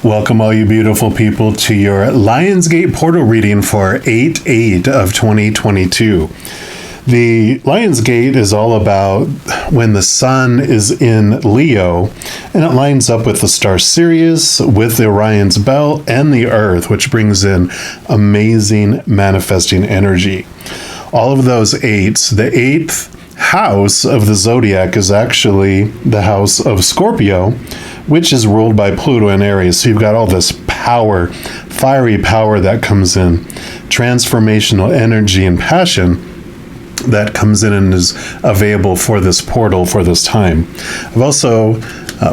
Welcome all you beautiful people to your Lionsgate portal reading for 8/8 of 2022. The Lionsgate is all about when the sun is in Leo, and it lines up with the star Sirius, with the Orion's belt, and the Earth, which brings in amazing manifesting energy. All of those eights, the eighth house of the zodiac is actually the house of Scorpio, which is ruled by Pluto and Aries. So you've got all this power, fiery power that comes in, transformational energy and passion that comes in and is available for this portal for this time. I've also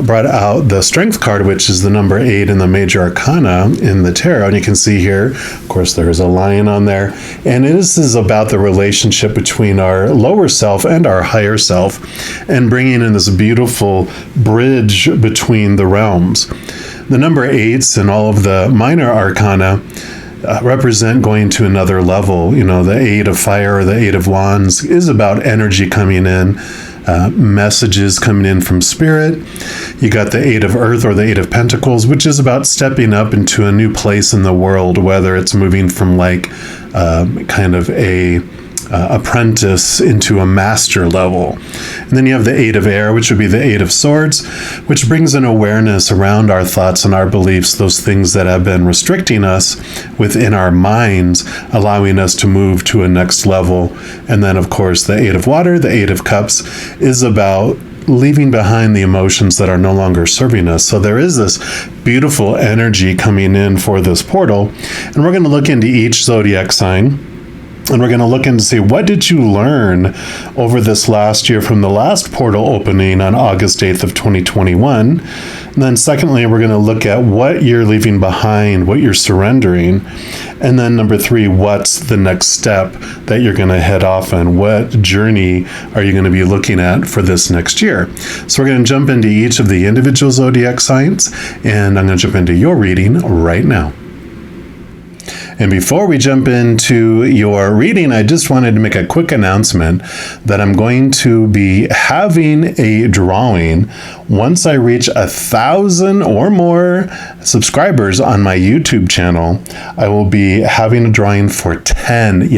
brought out the strength card, which is the number 8 in the major arcana in the tarot. And you can see here, of course, there's a lion on there. And this is about the relationship between our lower self and our higher self, and bringing in this beautiful bridge between the realms. The number 8s and all of the minor arcana represent going to another level. You know, the 8 of fire or the 8 of wands is about energy coming in, messages coming in from spirit. You got the 8 of earth or the 8 of pentacles, which is about stepping up into a new place in the world, whether it's moving from like kind of a apprentice into a master level. And then you have the 8 of air, which would be the 8 of swords, which brings an awareness around our thoughts and our beliefs, those things that have been restricting us within our minds, allowing us to move to a next level. And then, of course, the 8 of water, the 8 of cups, is about leaving behind the emotions that are no longer serving us. So there is this beautiful energy coming in for this portal. And we're going to look into each zodiac sign. And we're going to look in to see, what did you learn over this last year from the last portal opening on August 8th of 2021. And then secondly, we're going to look at what you're leaving behind, what you're surrendering. And then number 3, what's the next step that you're going to head off on? What journey are you going to be looking at for this next year? So we're going to jump into each of the individual zodiac signs, and I'm going to jump into your reading right now. And before we jump into your reading, I just wanted to make a quick announcement that I'm going to be having a drawing once I reach 1,000 or more subscribers on my YouTube channel. I will be having a drawing for 10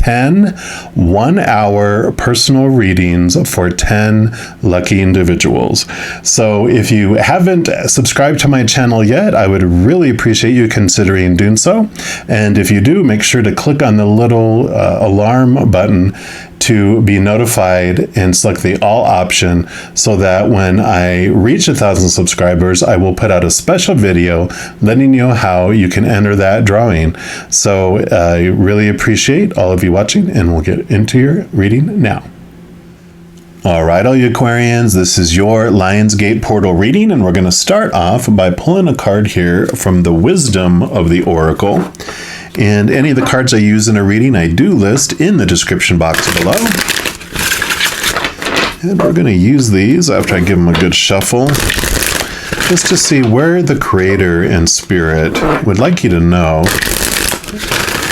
1-hour personal readings for 10 lucky individuals. So if you haven't subscribed to my channel yet, I would really appreciate you considering doing so. And if you do, make sure to click on the little alarm button to be notified and select the all option, so that when I reach 1,000 subscribers, I will put out a special video letting you know how you can enter that drawing. So I really appreciate all of you watching, and we'll get into your reading now. All right, all you Aquarians, this is your Lionsgate portal reading, and we're going to start off by pulling a card here from the Wisdom of the Oracle. And any of the cards I use in a reading, I do list in the description box below. And we're going to use these after I give them a good shuffle, just to see where the Creator and Spirit would like you to know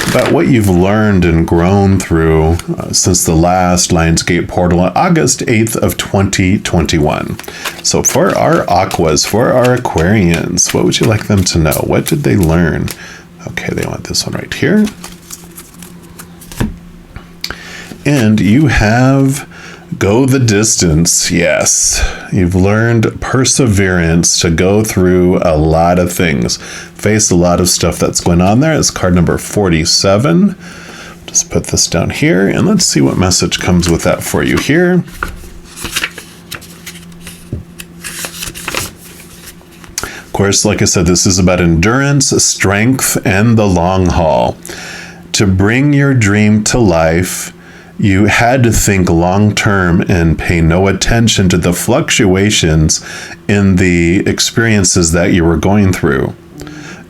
about what you've learned and grown through since the last Lionsgate portal on August 8th of 2021. So for our Aquas, for our Aquarians, what would you like them to know? What did they learn? Okay, they want this one right here. And you have go the distance. Yes, you've learned perseverance to go through a lot of things, face a lot of stuff that's going on there. It's card number 47. Just put this down here, and let's see what message comes with that for you here. Of course, like I said, this is about endurance, strength, and the long haul. To bring your dream to life, you had to think long term and pay no attention to the fluctuations in the experiences that you were going through.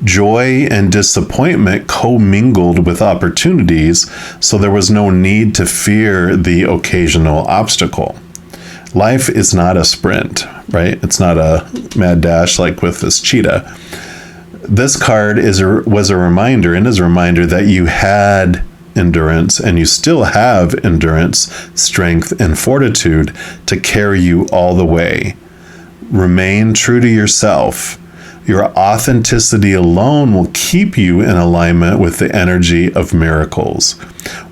Joy and disappointment commingled with opportunities, so there was no need to fear the occasional obstacle. Life is not a sprint, right? It's not a mad dash like with this cheetah. This card was a reminder, and is a reminder that you had endurance, and you still have endurance, strength, and fortitude to carry you all the way. Remain true to yourself. Your authenticity alone will keep you in alignment with the energy of miracles.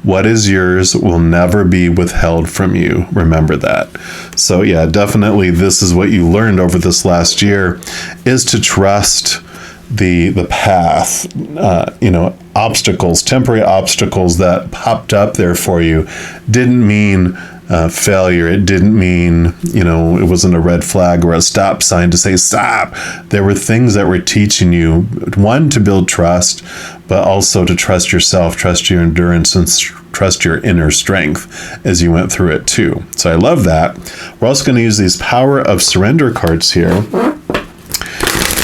What is yours will never be withheld from you. Remember that. So yeah, definitely this is what you learned over this last year, is to trust the path. Obstacles, temporary obstacles that popped up there for you didn't mean failure. It didn't mean, it wasn't a red flag or a stop sign to say stop. There were things that were teaching you, one, to build trust, but also to trust yourself, trust your endurance, and trust your inner strength as you went through it too. So I love that. We're also going to use these Power of Surrender cards here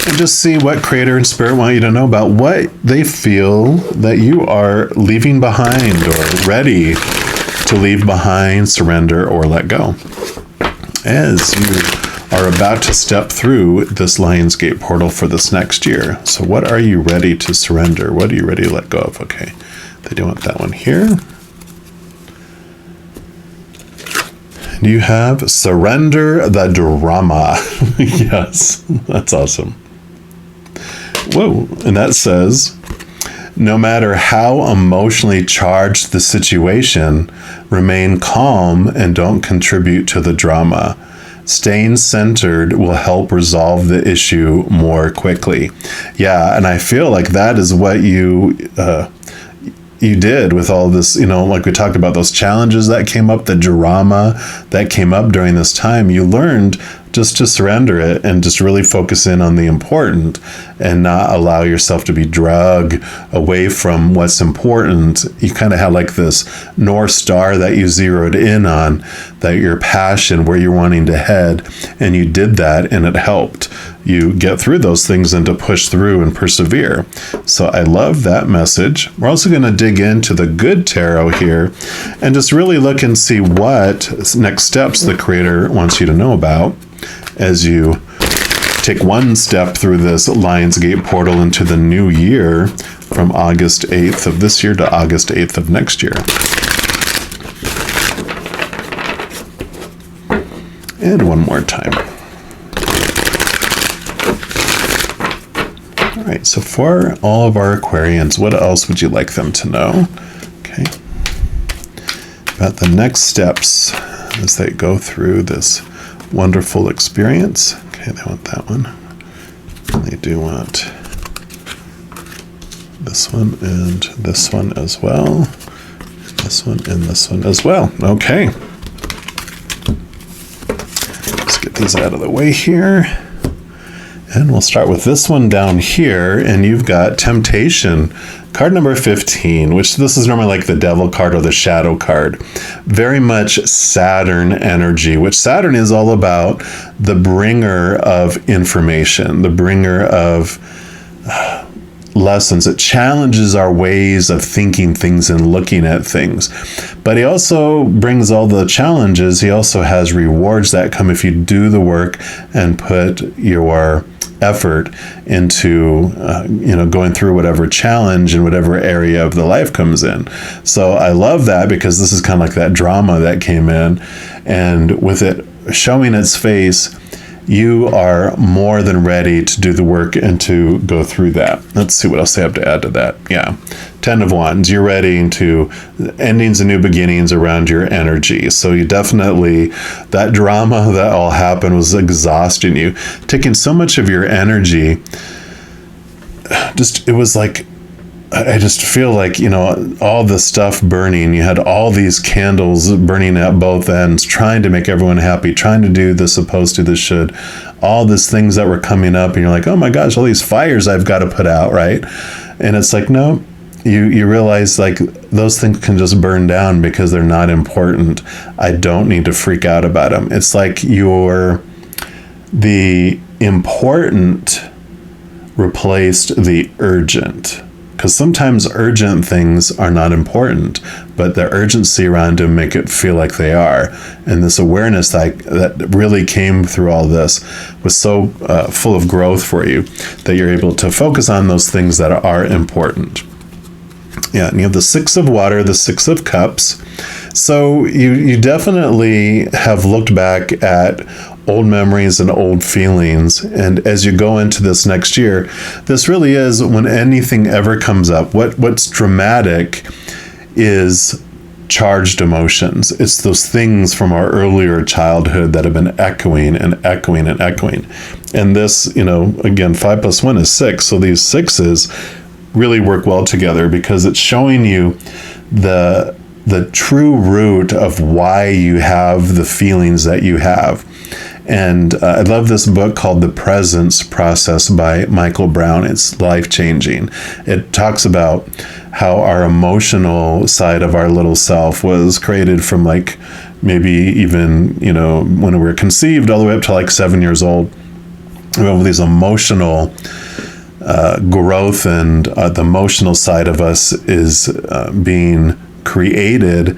and just see what Creator and Spirit want you to know about what they feel that you are leaving behind or ready to leave behind, surrender, or let go as you are about to step through this Lionsgate portal for this next year. So what are you ready to surrender? What are you ready to let go of? Okay, they do want that one here. And you have Surrender the Drama. Yes, that's awesome. Whoa, and that says, no matter how emotionally charged the situation, remain calm and don't contribute to the drama. Staying centered will help resolve the issue more quickly. Yeah, and I feel like that is what you did with all this, like we talked about those challenges that came up, the drama that came up during this time. You learned just to surrender it and just really focus in on the important and not allow yourself to be dragged away from what's important. You kind of had like this North Star that you zeroed in on, that your passion, where you're wanting to head, and you did that, and it helped you get through those things and to push through and persevere. So I love that message. We're also going to dig into the Good Tarot here and just really look and see what next steps the Creator wants you to know about as you take one step through this Lionsgate portal into the new year from August 8th of this year to August 8th of next year. And one more time. All right, so for all of our Aquarians, what else would you like them to know? Okay. About the next steps as they go through this wonderful experience. Okay, they want that one. And they do want this one and this one as well. This one and this one as well. Okay. Let's get these out of the way here. And we'll start with this one down here, and you've got Temptation, card number 15, which this is normally like the Devil card or the Shadow card. Very much Saturn energy, which Saturn is all about the bringer of information, the bringer of lessons. It challenges our ways of thinking things and looking at things. But he also brings all the challenges. He also has rewards that come if you do the work and put your effort into going through whatever challenge in whatever area of the life comes in. So I love that, because this is kind of like that drama that came in, and with it showing its face, you are more than ready to do the work and to go through that. Let's see what else they have to add to that. Yeah. 10 of Wands, you're ready to endings and new beginnings around your energy. So you definitely, that drama that all happened was exhausting you, taking so much of your energy. It was like, I just feel like, all the stuff burning, you had all these candles burning at both ends, trying to make everyone happy, trying to do the supposed to, the should, all these things that were coming up, and you're like, oh my gosh, all these fires I've got to put out, right? And it's like, no, you realize like those things can just burn down because they're not important. I don't need to freak out about them. It's like the important replaced the urgent. Because sometimes urgent things are not important, but the urgency around them make it feel like they are. And this awareness that really came through all this was so full of growth for you that you're able to focus on those things that are important. Yeah, and you have the Six of Water, the Six of Cups. So you definitely have looked back at old memories and old feelings. And as you go into this next year, this really is, when anything ever comes up, what's dramatic is charged emotions. It's those things from our earlier childhood that have been echoing and echoing and echoing. And this, again, 5 + 1 is 6. So these sixes really work well together because it's showing you the true root of why you have the feelings that you have. And I love this book called The Presence Process by Michael Brown. It's life-changing. It talks about how our emotional side of our little self was created from maybe even, when we were conceived all the way up to 7 years old. We have these emotional growth, and the emotional side of us is being created.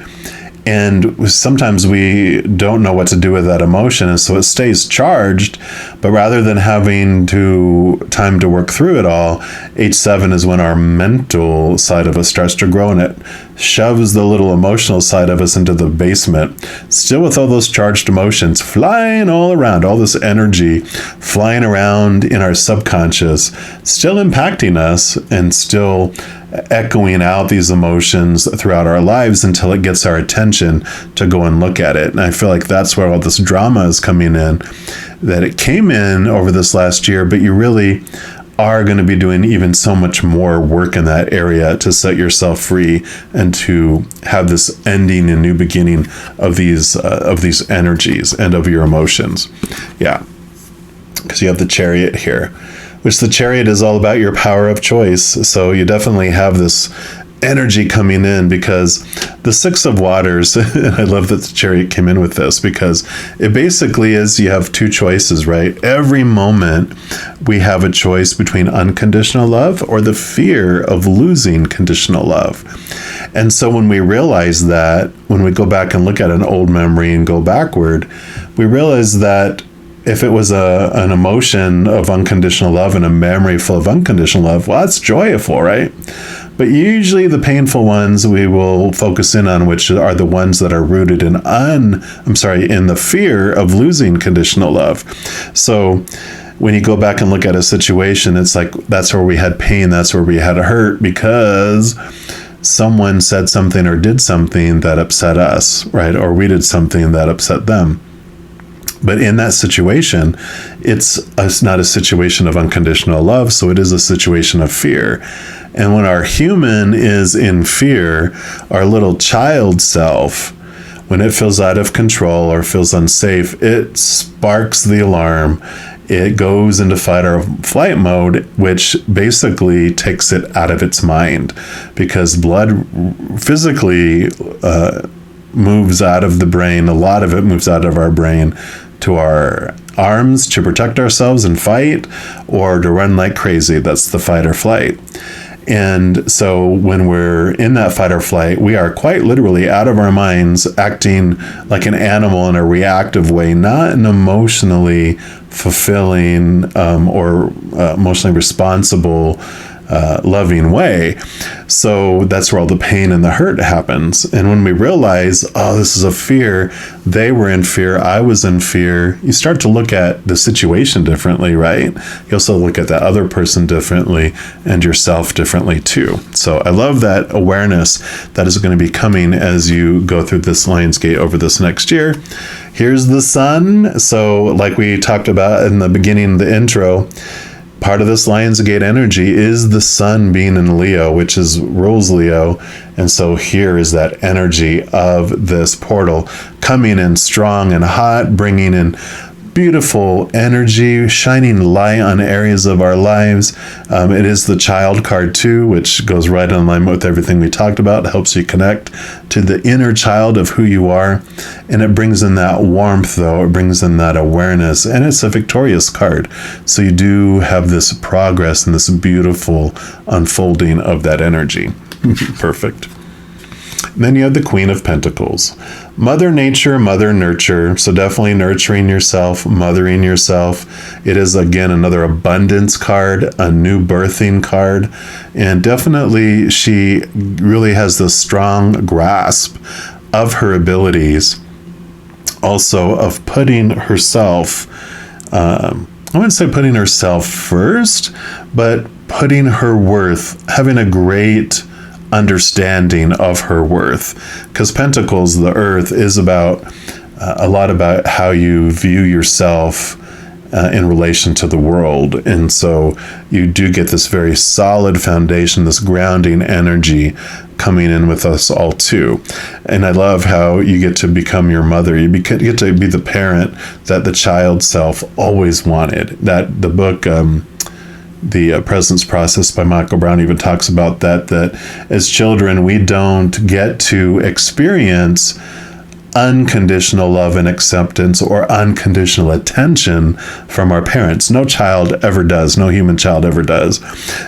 And sometimes we don't know what to do with that emotion, and so it stays charged. But rather than having time to work through it all, age 7 is when our mental side of us starts to grow, and it shoves the little emotional side of us into the basement, still with all those charged emotions flying all around, all this energy flying around in our subconscious, still impacting us and still echoing out these emotions throughout our lives until it gets our attention to go and look at it. And I feel like that's where all this drama is coming in, that it came in over this last year, but you really are going to be doing even so much more work in that area to set yourself free and to have this ending and new beginning of these energies and of your emotions. Yeah, because you have the Chariot here, which the Chariot is all about your power of choice. So you definitely have this energy coming in, because the Six of Waters, and I love that the Chariot came in with this, because it basically is, you have two choices, right? Every moment we have a choice between unconditional love or the fear of losing conditional love. And so when we realize that, when we go back and look at an old memory and go backward, we realize that if it was an emotion of unconditional love and a memory full of unconditional love, well, that's joyful, right? But usually the painful ones we will focus in on, which are the ones that are rooted in in the fear of losing conditional love. So when you go back and look at a situation, it's like, that's where we had pain, that's where we had a hurt, because someone said something or did something that upset us, right? Or we did something that upset them. But in that situation, it's not a situation of unconditional love, so it is a situation of fear. And when our human is in fear, our little child self, when it feels out of control or feels unsafe, it sparks the alarm. It goes into fight or flight mode, which basically takes it out of its mind, because blood physically moves out of the brain. A lot of it moves out of our brain to our arms to protect ourselves and fight, or to run like crazy. That's the fight or flight. And so when we're in that fight or flight, we are quite literally out of our minds, acting like an animal in a reactive way, not an emotionally fulfilling or emotionally responsible, loving way. So that's where all the pain and the hurt happens. And when we realize, oh, this is a fear, they were in fear, I was in fear, you start to look at the situation differently, right? You also look at that other person differently and yourself differently too. So I love that awareness that is going to be coming as you go through this Lion's Gate over this next year. Here's the sun. So like we talked about in the beginning of the intro, part of this Lion's Gate energy is the sun being in Leo, which rules Leo. And so here is that energy of this portal coming in strong and hot, bringing in beautiful energy, shining light on areas of our lives. It is the child card too, which goes right in line with everything we talked about. It helps you connect to the inner child of who you are. And it brings in that warmth, though. It brings in that awareness. And it's a victorious card. So you do have this progress and this beautiful unfolding of that energy. Perfect. And then you have the Queen of Pentacles. Mother Nature, Mother Nurture. So definitely nurturing yourself, mothering yourself. It is, again, another abundance card, a new birthing card. And definitely she really has this strong grasp of her abilities. also of putting herself, I wouldn't say putting herself first, but putting her worth, having a great understanding of her worth. Because Pentacles, the earth, is about a lot about how you view yourself in relation to the world. And so you do get this very solid foundation, this grounding energy coming in with us all too. And I love how you get to become your mother. You get to be the parent that the child self always wanted. That the book, The Presence Process by Michael Brown even talks about that as children, we don't get to experience unconditional love and acceptance or unconditional attention from our parents. No child ever does. No human child ever does.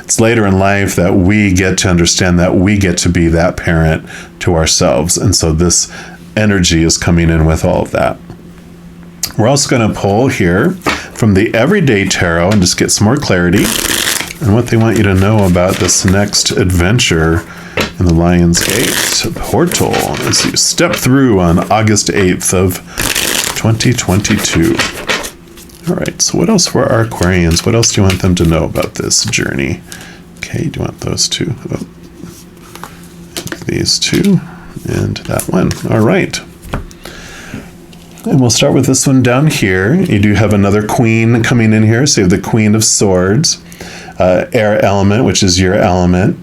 It's later in life that we get to understand that we get to be that parent to ourselves. And so this energy is coming in with all of that. We're also going to pull here from the Everyday Tarot and just get some more clarity on what they want you to know about this next adventure in the Lion's Gate portal as you step through on August 8th of 2022. All right, so what else for our Aquarians? What else do you want them to know about this journey? Okay, do you want those two? Oh, these two and that one. All right. And we'll start with this one down here. You do have another queen coming in here. So you have the Queen of Swords, air element, which is your element.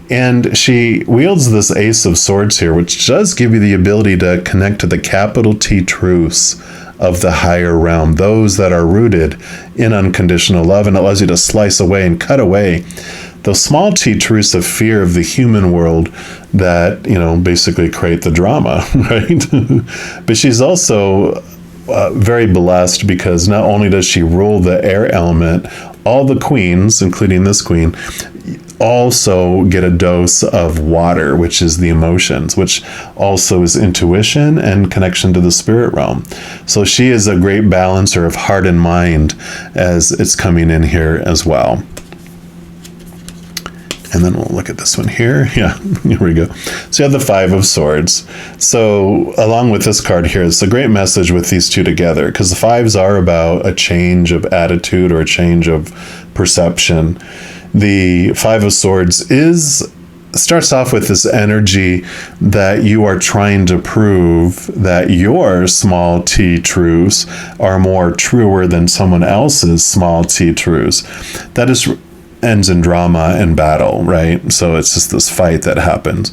And she wields this Ace of Swords here, which does give you the ability to connect to the capital T truths of the higher realm, those that are rooted in unconditional love, and it allows you to slice away and cut away those small T truths of fear of the human world that, basically create the drama, right? But she's also very blessed because not only does she rule the air element, all the queens, including this queen, also get a dose of water, which is the emotions, which also is intuition and connection to the spirit realm. So she is a great balancer of heart and mind as it's coming in here as well. And then we'll look at this one here. Yeah, here we go. So you have the Five of Swords. So along with this card here, it's a great message with these two together because the fives are about a change of attitude or a change of perception. The Five of Swords starts off with this energy that you are trying to prove that your small t truths are more truer than someone else's small t truths. That ends in drama and battle, right? So it's just this fight that happens.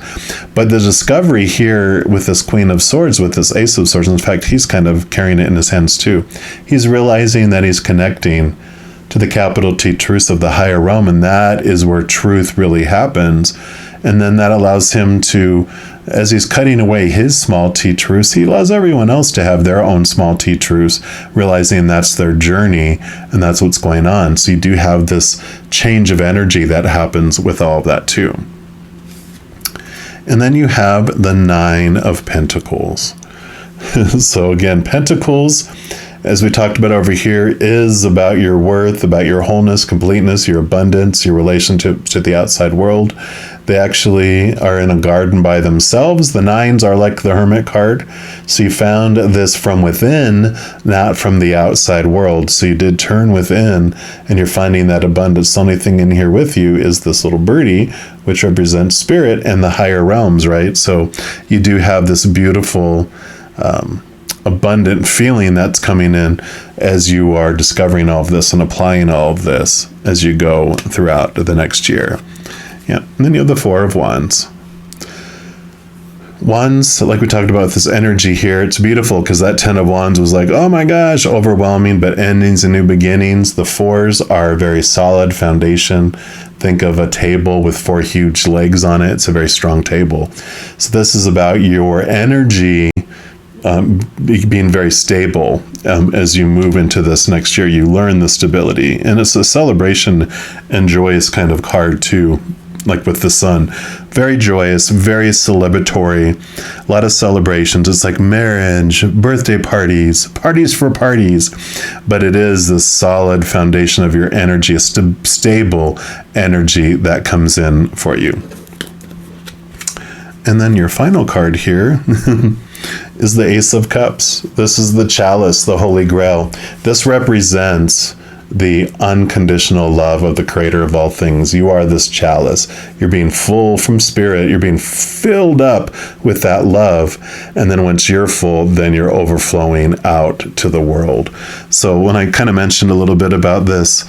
But the discovery here with this Queen of Swords, with this Ace of Swords, in fact, he's kind of carrying it in his hands too. He's realizing that he's connecting to the capital T truths of the higher realm, and that is where truth really happens. And then that allows him to, as he's cutting away his small t truths, he allows everyone else to have their own small t truths, realizing that's their journey and that's what's going on. So you do have this change of energy that happens with all of that too. And then you have the Nine of Pentacles. So again, Pentacles, as we talked about over here, is about your worth, about your wholeness, completeness, your abundance, your relationship to the outside world. They actually are in a garden by themselves. The nines are like the Hermit card. So you found this from within, not from the outside world. So you did turn within and you're finding that abundance. The only thing in here with you is this little birdie, which represents spirit and the higher realms, right? So you do have this beautiful abundant feeling that's coming in as you are discovering all of this and applying all of this as you go throughout the next year. Yeah, and then you have the Four of Wands. Wands, like we talked about this energy here, it's beautiful because that Ten of Wands was like, oh my gosh, overwhelming, but endings and new beginnings. The fours are a very solid foundation. Think of a table with four huge legs on it. It's a very strong table. So this is about your energy being very stable as you move into this next year. You learn the stability, and it's a celebration and joyous kind of card too, like with the sun. Very joyous, very celebratory, a lot of celebrations. It's like marriage, birthday parties, parties for parties, but it is the solid foundation of your energy, a stable energy that comes in for you. And then your final card here is the Ace of Cups. This is the chalice, the Holy Grail. This represents the unconditional love of the creator of all things. You are this chalice. You're being full from spirit. You're being filled up with that love. And then once you're full, then you're overflowing out to the world. So when I kind of mentioned a little bit about this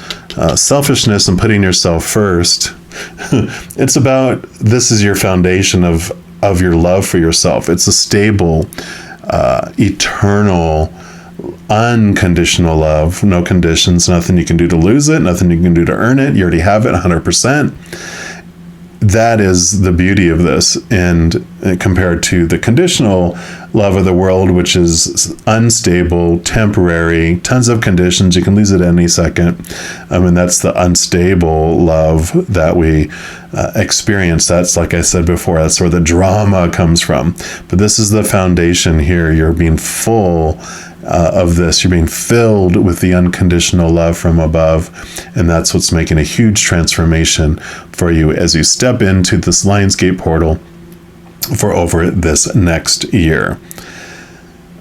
selfishness and putting yourself first, it's about, this is your foundation of your love for yourself. It's a stable, eternal, unconditional love, no conditions, nothing you can do to lose it, nothing you can do to earn it. You already have it 100%. That is the beauty of this. And compared to the conditional love of the world, which is unstable, temporary, tons of conditions, you can lose it any second. I mean, that's the unstable love that we experience. That's, like I said before, that's where the drama comes from. But this is the foundation here. You're being full of this. You're being filled with the unconditional love from above. And that's what's making a huge transformation for you as you step into this Lionsgate portal for over this next year.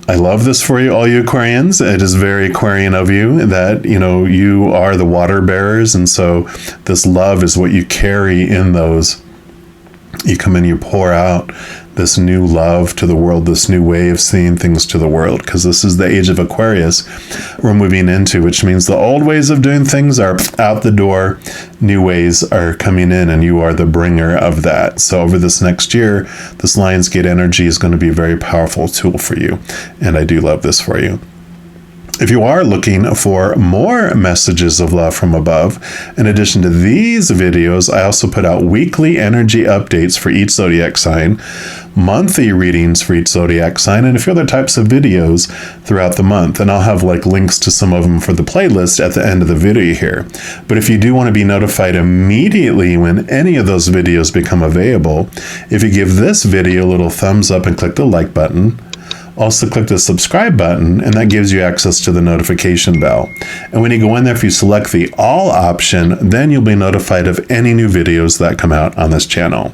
I love this for you, all you Aquarians. It is very Aquarian of you that, you are the water bearers. And so this love is what you carry in those. You come in, you pour out this new love to the world, this new way of seeing things to the world, because this is the age of Aquarius we're moving into, which means the old ways of doing things are out the door, new ways are coming in, and you are the bringer of that. So over this next year, this Lionsgate energy is going to be a very powerful tool for you, and I do love this for you. If you are looking for more messages of love from above, in addition to these videos, I also put out weekly energy updates for each zodiac sign, monthly readings for each zodiac sign, and a few other types of videos throughout the month. And I'll have links to some of them for the playlist at the end of the video here. But if you do want to be notified immediately when any of those videos become available, if you give this video a little thumbs up and click the like button, also click the subscribe button, and that gives you access to the notification bell. And when you go in there, if you select the all option, then you'll be notified of any new videos that come out on this channel.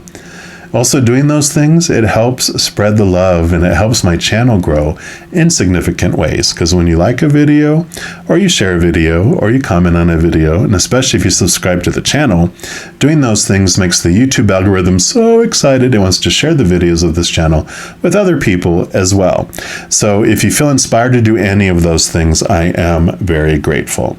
Also, doing those things, it helps spread the love and it helps my channel grow in significant ways. Because when you like a video, or you share a video, or you comment on a video, and especially if you subscribe to the channel, doing those things makes the YouTube algorithm so excited it wants to share the videos of this channel with other people as well. So if you feel inspired to do any of those things, I am very grateful.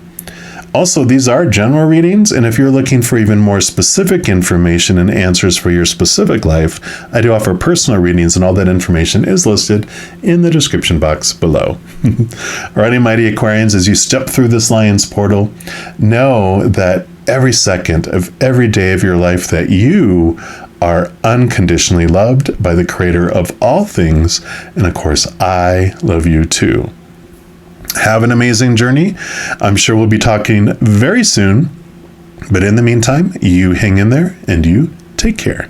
Also, these are general readings, and if you're looking for even more specific information and answers for your specific life, I do offer personal readings, and all that information is listed in the description box below. Alrighty, mighty Aquarians, as you step through this Lion's portal, know that every second of every day of your life that you are unconditionally loved by the creator of all things, and of course, I love you too. Have an amazing journey. I'm sure we'll be talking very soon. But in the meantime, you hang in there and you take care.